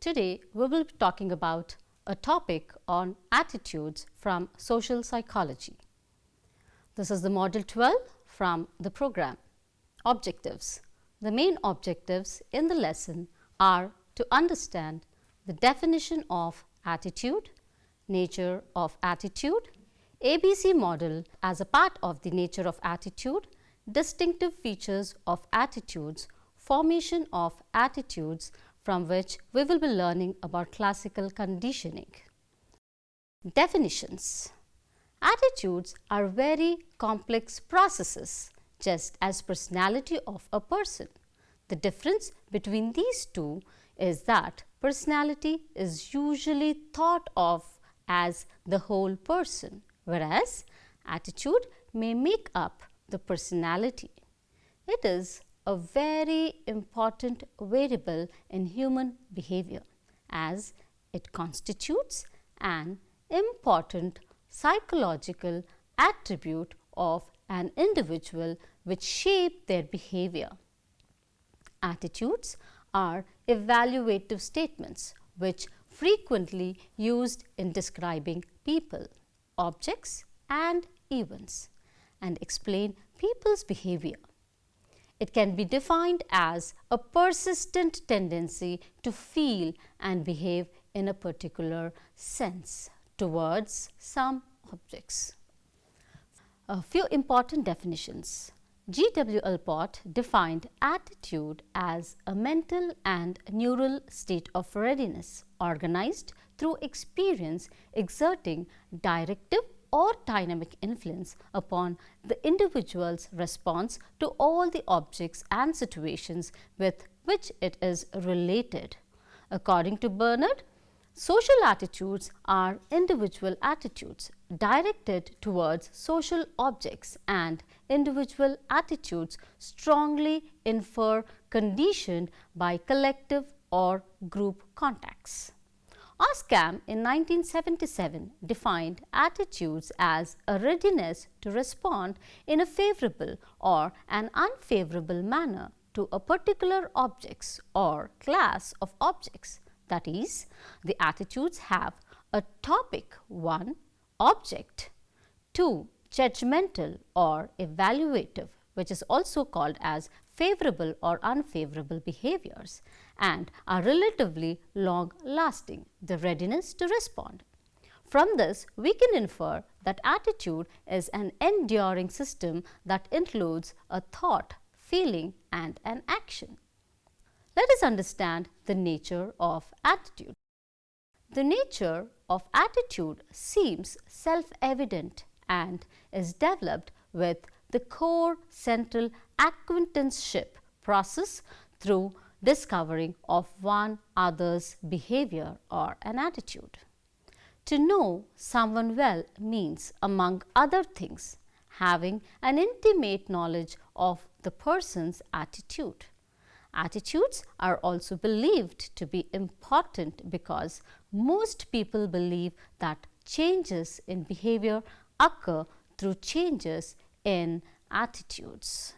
Today, we will be talking about a topic on attitudes from social psychology. This is the Module 12 from the program. Objectives. The main objectives in the lesson are to understand the definition of attitude, nature of attitude, ABC model as a part of the nature of attitude, distinctive features of attitudes, formation of attitudes, from which we will be learning about classical conditioning. Definitions. Attitudes are very complex processes, just as personality of a person. The difference between these two is that personality is usually thought of as the whole person, whereas attitude may make up the personality. It is a very important variable in human behavior, as it constitutes an important psychological attribute of an individual which shape their behavior. Attitudes are evaluative statements which frequently used in describing people, objects and events, and explain people's behavior. It can be defined as a persistent tendency to feel and behave in a particular sense towards some objects. A few important definitions. G.W. Ellpott defined attitude as a mental and neural state of readiness organized through experience exerting directive or dynamic influence upon the individual's response to all the objects and situations with which it is related. According to Bernard, social attitudes are individual attitudes directed towards social objects, and individual attitudes strongly infer conditioned by collective or group contacts. Oskam in 1977 defined attitudes as a readiness to respond in a favorable or an unfavorable manner to a particular objects or class of objects. That is, the attitudes have a topic 1, object, 2, judgmental or evaluative, which is also called as favorable or unfavorable behaviors, and are relatively long lasting, the readiness to respond. From this, we can infer that attitude is an enduring system that includes a thought, feeling and an action. Let us understand the nature of attitude. The nature of attitude seems self-evident and is developed with the core central acquaintanceship process through discovering of one other's behavior or an attitude. To know someone well means, among other things, having an intimate knowledge of the person's attitude. Attitudes are also believed to be important because most people believe that changes in behavior occur through changes in attitudes.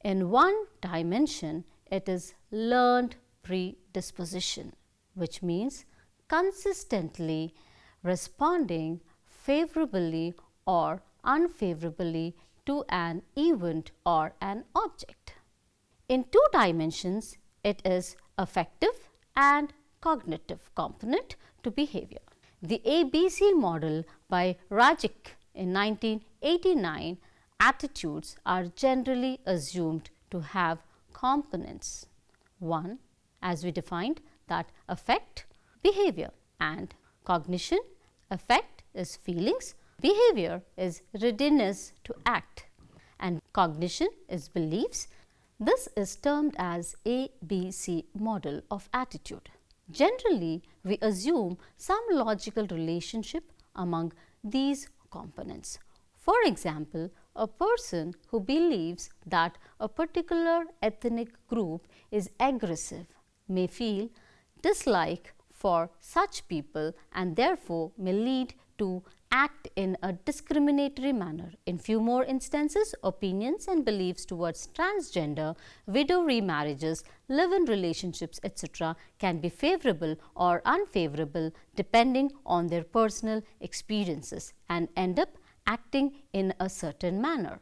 In one dimension, it is learned predisposition, which means consistently responding favorably or unfavorably to an event or an object. In two dimensions, it is affective and cognitive component to behavior. The ABC model by ฎžić in 1989, attitudes are generally assumed to have components. 1, as we defined, that affect behavior, and cognition, affect is feelings, Behavior is readiness to act, and cognition is beliefs. This is termed as ABC model of attitude. Generally, we assume some logical relationship among these components. For example, a person who believes that a particular ethnic group is aggressive may feel dislike for such people and therefore may lead to act in a discriminatory manner. In few more instances, opinions and beliefs towards transgender, widow remarriages, live-in relationships, etc. can be favorable or unfavorable depending on their personal experiences and end up acting in a certain manner.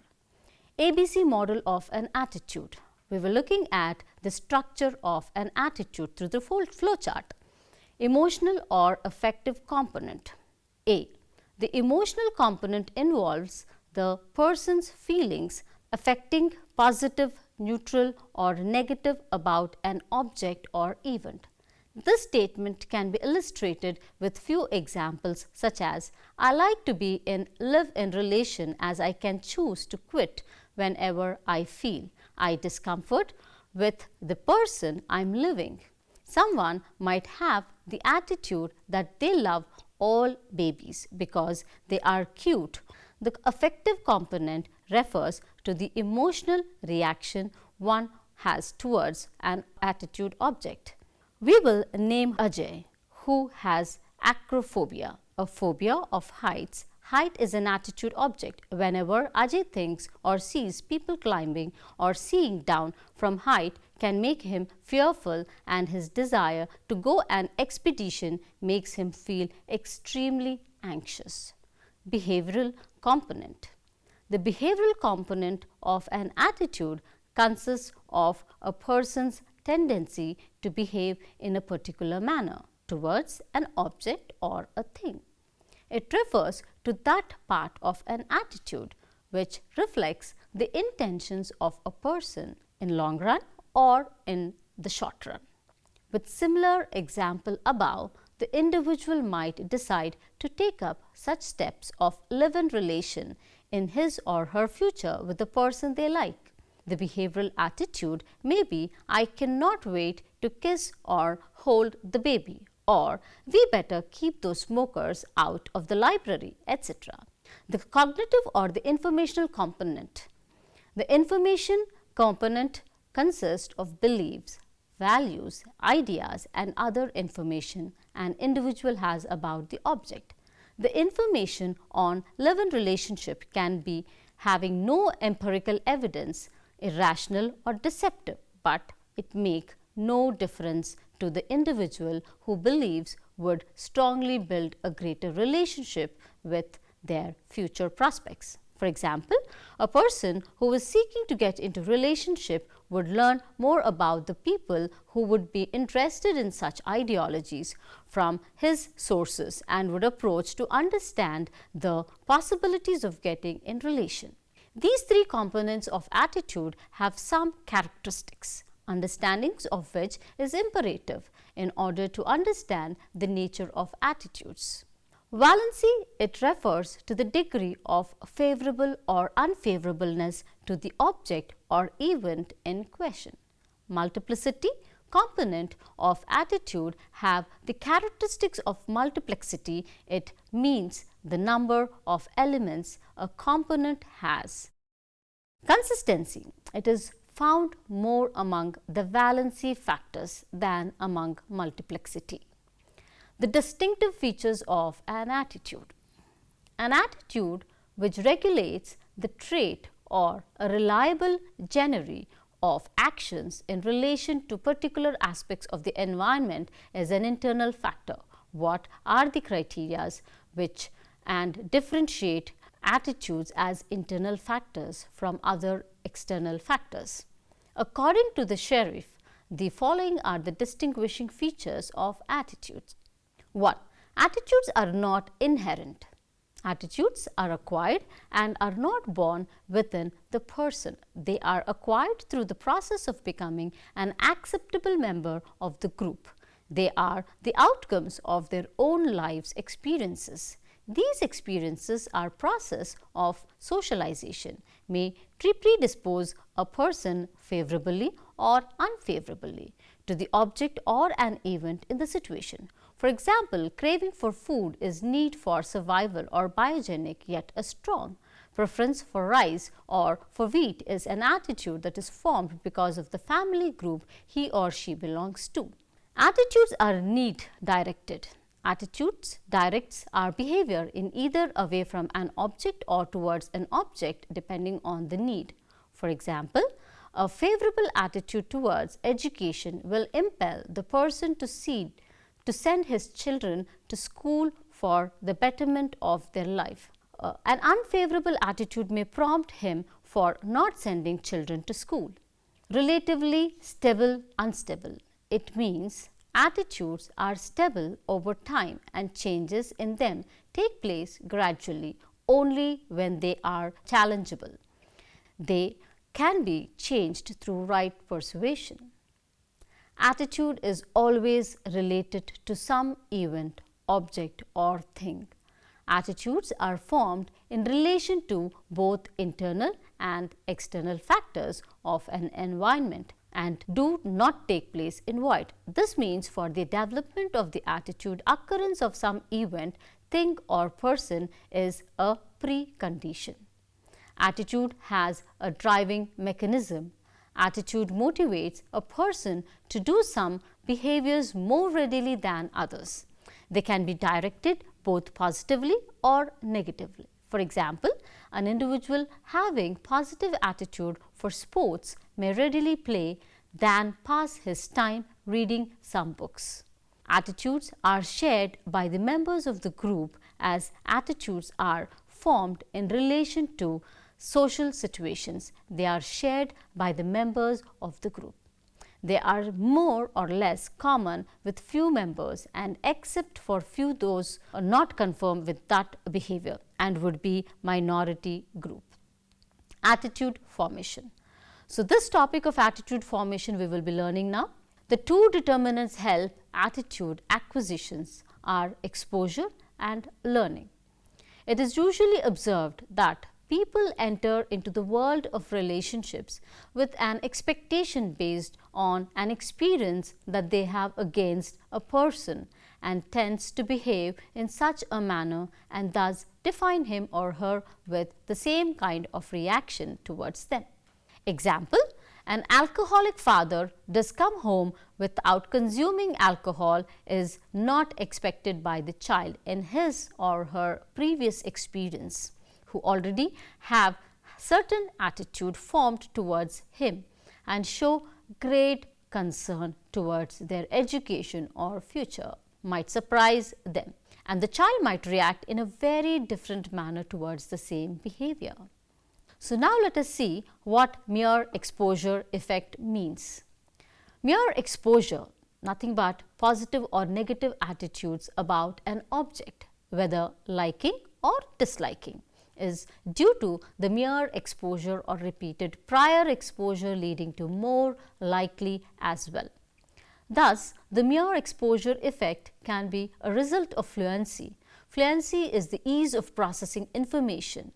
ABC model of an attitude. We were looking at the structure of an attitude through the flowchart. Emotional or affective component. A. The emotional component involves the person's feelings affecting positive, neutral or negative about an object or event. This statement can be illustrated with few examples such as, I like to be in live-in relation as I can choose to quit whenever I feel discomfort with the person I am living. Someone might have the attitude that they love all babies because they are cute. The affective component refers to the emotional reaction one has towards an attitude object. We will name Ajay, who has acrophobia, a phobia of heights. Height is an attitude object. Whenever Ajay thinks or sees people climbing or seeing down from height can make him fearful, and his desire to go an expedition makes him feel extremely anxious. Behavioral component. The behavioral component of an attitude consists of a person's tendency to behave in a particular manner towards an object or a thing. It refers to that part of an attitude which reflects the intentions of a person in long run or in the short run. With similar example above, the individual might decide to take up such steps of live-in relation in his or her future with the person they like. The behavioral attitude may be, I cannot wait to kiss or hold the baby, or we better keep those smokers out of the library, etc. The cognitive or the informational component. The information component consists of beliefs, values, ideas and other information an individual has about the object. The information on live-in relationship can be having no empirical evidence, irrational or deceptive, but it make no difference to the individual who believes would strongly build a greater relationship with their future prospects. For example, a person who is seeking to get into relationship would learn more about the people who would be interested in such ideologies from his sources and would approach to understand the possibilities of getting in relation. These three components of attitude have some characteristics, understandings of which is imperative in order to understand the nature of attitudes. Valency, it refers to the degree of favorable or unfavorableness to the object or event in question. Multiplicity, component of attitude have the characteristics of multiplexity. It means the number of elements a component has. Consistency, it is found more among the valency factors than among multiplexity. The distinctive features of an attitude. An attitude which regulates the trait or a reliable genre of actions in relation to particular aspects of the environment is an internal factor. What are the criteria which and differentiate attitudes as internal factors from other external factors? According to the sheriff, the following are the distinguishing features of attitudes. 1. Attitudes are not inherent. Attitudes are acquired and are not born within the person. They are acquired through the process of becoming an acceptable member of the group. They are the outcomes of their own life's experiences. these experiences are process of socialization, may predispose a person favorably or unfavorably to the object or an event in the situation. For example, craving for food is need for survival or biogenic yet a strong. Preference for rice or for wheat is an attitude that is formed because of the family group he or she belongs to. Attitudes are need directed. Attitudes directs our behavior in either away from an object or towards an object depending on the need. For example, a favorable attitude towards education will impel the person to send his children to school for the betterment of their life. An unfavorable attitude may prompt him for not sending children to school. Relatively stable, unstable. It means attitudes are stable over time and changes in them take place gradually only when they are challengeable. They can be changed through right persuasion. Attitude is always related to some event, object or thing. Attitudes are formed in relation to both internal and external factors of an environment and do not take place in void. This means for the development of the attitude, occurrence of some event, thing or person is a precondition. Attitude has a driving mechanism. Attitude motivates a person to do some behaviors more readily than others. They can be directed both positively or negatively. For example, an individual having positive attitude for sports may readily play than pass his time reading some books. Attitudes are shared by the members of the group as attitudes are formed in relation to social situations. They are shared by the members of the group. They are more or less common with few members and except for few those are not conform with that behavior and would be minority group. Attitude formation. So, this topic of attitude formation we will be learning now. The two determinants help attitude acquisitions are exposure and learning. It is usually observed that people enter into the world of relationships with an expectation based on an experience that they have against a person and tends to behave in such a manner and thus define him or her with the same kind of reaction towards them. Example, an alcoholic father does come home without consuming alcohol is not expected by the child in his or her previous experience, who already have certain attitude formed towards him and show great concern towards their education or future might surprise them, and the child might react in a very different manner towards the same behavior. So, now let us see what mere exposure effect means. Mere exposure, nothing but positive or negative attitudes about an object, whether liking or disliking, is due to the mere exposure or repeated prior exposure leading to more likely as well. Thus, the mere exposure effect can be a result of fluency. Fluency is the ease of processing information.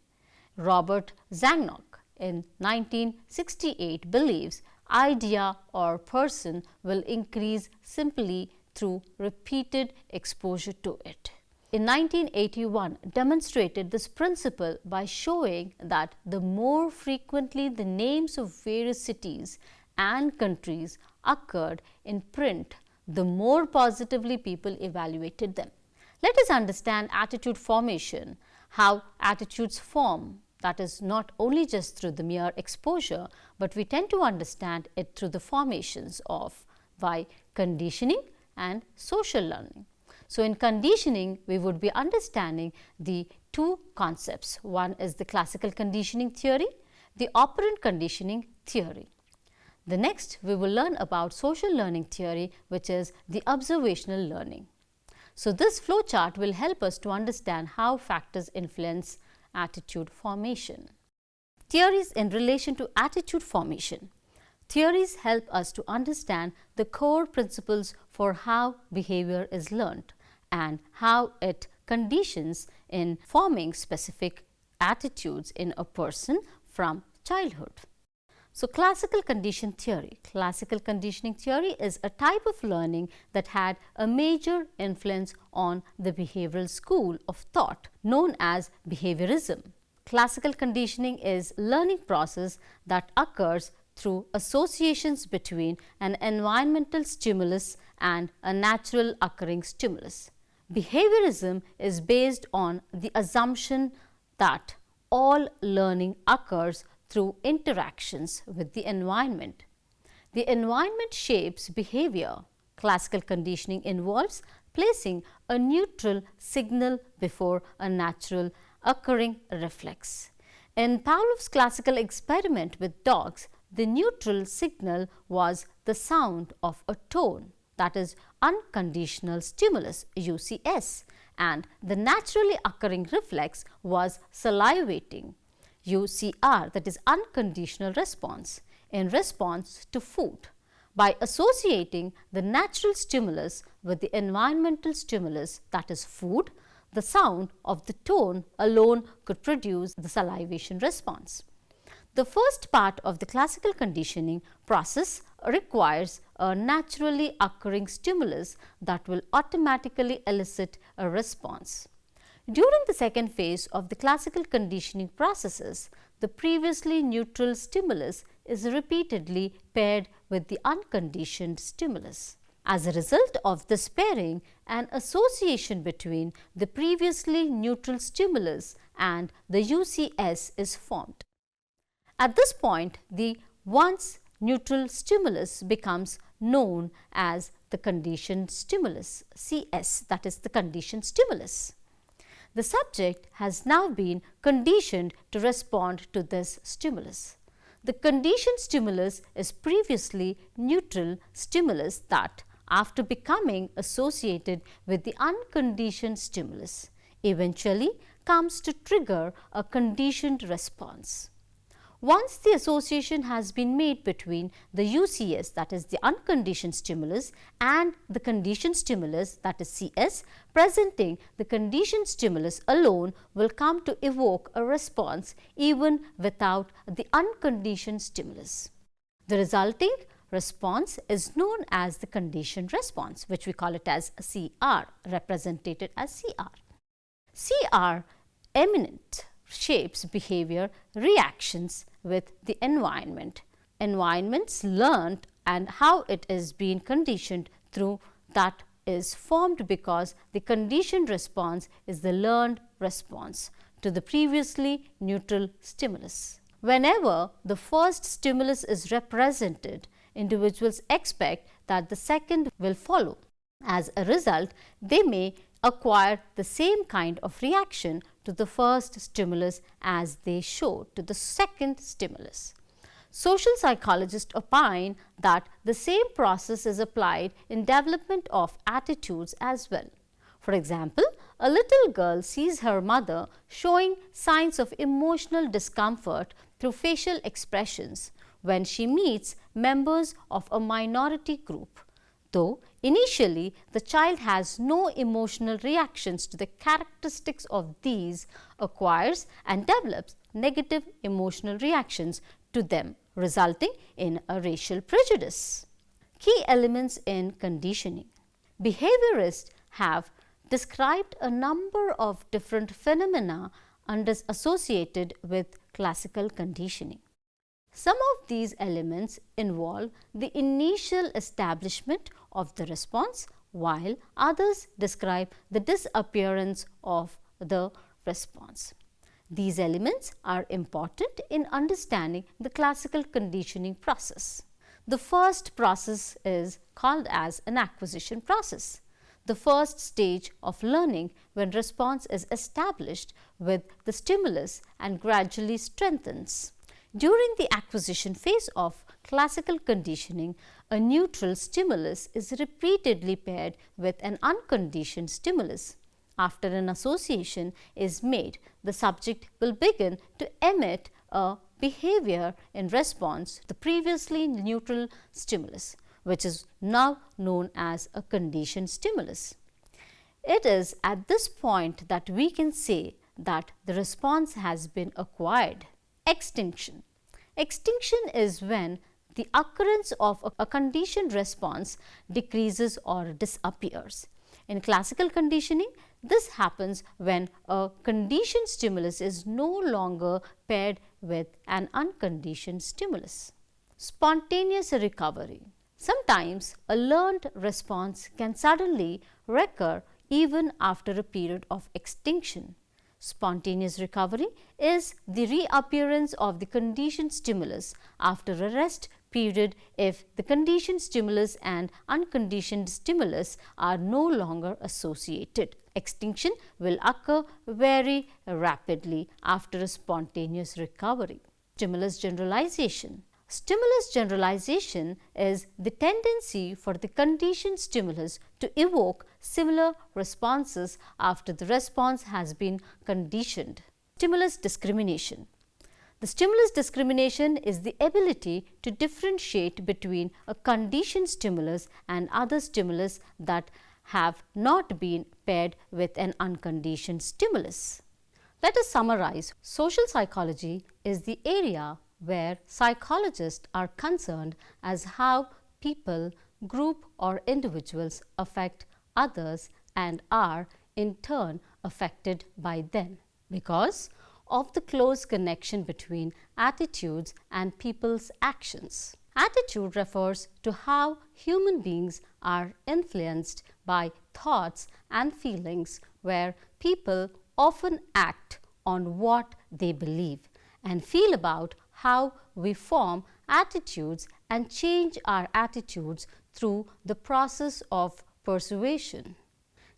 Robert Zangnock in 1968 believes idea or person will increase simply through repeated exposure to it. In 1981, demonstrated this principle by showing that the more frequently the names of various cities and countries occurred in print, the more positively people evaluated them. Let us understand attitude formation, how attitudes form. That is not only just through the mere exposure, but we tend to understand it through the formations of by conditioning and social learning. So, in conditioning, we would be understanding the two concepts. One is the classical conditioning theory, the operant conditioning theory. The next, we will learn about social learning theory, which is the observational learning. So, this flow chart will help us to understand how factors influence attitude formation. Theories in relation to attitude formation. Theories help us to understand the core principles for how behavior is learned and how it conditions in forming specific attitudes in a person from childhood. So, classical condition theory. Classical conditioning theory is a type of learning that had a major influence on the behavioral school of thought known as behaviorism. Classical conditioning is a learning process that occurs through associations between an environmental stimulus and a natural occurring stimulus. Behaviorism is based on the assumption that all learning occurs through interactions with the environment. The environment shapes behavior. Classical conditioning involves placing a neutral signal before a natural occurring reflex. In Pavlov's classical experiment with dogs, the neutral signal was the sound of a tone, that is unconditional stimulus UCS, and the naturally occurring reflex was salivating UCR, that is unconditional response, in response to food. By associating the natural stimulus with the environmental stimulus, that is food, the sound of the tone alone could produce the salivation response. The first part of the classical conditioning process requires a naturally occurring stimulus that will automatically elicit a response. During the second phase of the classical conditioning processes, the previously neutral stimulus is repeatedly paired with the unconditioned stimulus. As a result of this pairing, an association between the previously neutral stimulus and the UCS is formed. At this point, the once neutral stimulus becomes known as the conditioned stimulus, CS, that is the conditioned stimulus. The subject has now been conditioned to respond to this stimulus. The conditioned stimulus is previously neutral stimulus that, after becoming associated with the unconditioned stimulus, eventually comes to trigger a conditioned response. Once the association has been made between the UCS, that is the unconditioned stimulus, and the conditioned stimulus, that is CS, presenting the conditioned stimulus alone will come to evoke a response even without the unconditioned stimulus. The resulting response is known as the conditioned response, which we call it as CR, represented as CR. CR eminent shapes behavior reactions with the environment. Environments learned and how it is being conditioned through that is formed because the conditioned response is the learned response to the previously neutral stimulus. Whenever the first stimulus is represented, individuals expect that the second will follow. As a result, they may acquire the same kind of reaction to the first stimulus as they show to the second stimulus. Social psychologists opine that the same process is applied in development of attitudes as well. For example, a little girl sees her mother showing signs of emotional discomfort through facial expressions when she meets members of a minority group. Though initially the child has no emotional reactions to the characteristics of these, acquires and develops negative emotional reactions to them, resulting in a racial prejudice. Key elements in conditioning. Behaviorists have described a number of different phenomena associated with classical conditioning. Some of these elements involve the initial establishment of the response, while others describe the disappearance of the response. These elements are important in understanding the classical conditioning process. The first process is called as an acquisition process, the first stage of learning when response is established with the stimulus and gradually strengthens. During the acquisition phase of classical conditioning, a neutral stimulus is repeatedly paired with an unconditioned stimulus. After an association is made, the subject will begin to emit a behavior in response to the previously neutral stimulus, which is now known as a conditioned stimulus. It is at this point that we can say that the response has been acquired. Extinction. Extinction is when the occurrence of a conditioned response decreases or disappears. In classical conditioning, this happens when a conditioned stimulus is no longer paired with an unconditioned stimulus. Spontaneous recovery. Sometimes a learned response can suddenly recur even after a period of extinction. Spontaneous recovery is the reappearance of the conditioned stimulus after a rest period if the conditioned stimulus and unconditioned stimulus are no longer associated. Extinction will occur very rapidly after a spontaneous recovery. Stimulus generalization. Stimulus generalization is the tendency for the conditioned stimulus to evoke similar responses after the response has been conditioned. Stimulus discrimination. The stimulus discrimination is the ability to differentiate between a conditioned stimulus and other stimulus that have not been paired with an unconditioned stimulus. Let us summarize. Social psychology is the area where psychologists are concerned as how people, group or individuals affect others and are in turn affected by them. Because of the close connection between attitudes and people's actions. Attitude refers to how human beings are influenced by thoughts and feelings, where people often act on what they believe and feel about how we form attitudes and change our attitudes through the process of persuasion.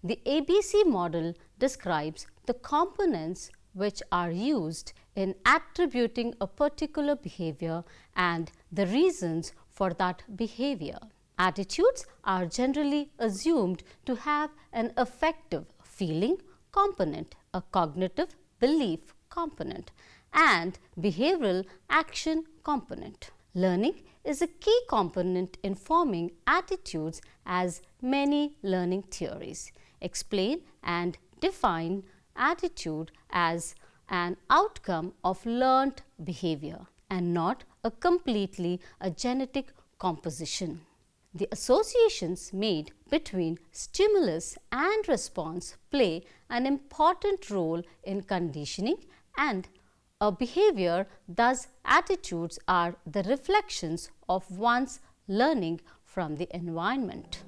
The ABC model describes the components which are used in attributing a particular behavior and the reasons for that behavior. Attitudes are generally assumed to have an affective feeling component, a cognitive belief component, and behavioral action component. Learning is a key component in forming attitudes, as many learning theories explain and define attitude as an outcome of learned behavior and not a completely genetic composition. The associations made between stimulus and response play an important role in conditioning and a behavior. Thus, attitudes are the reflections of one's learning from the environment.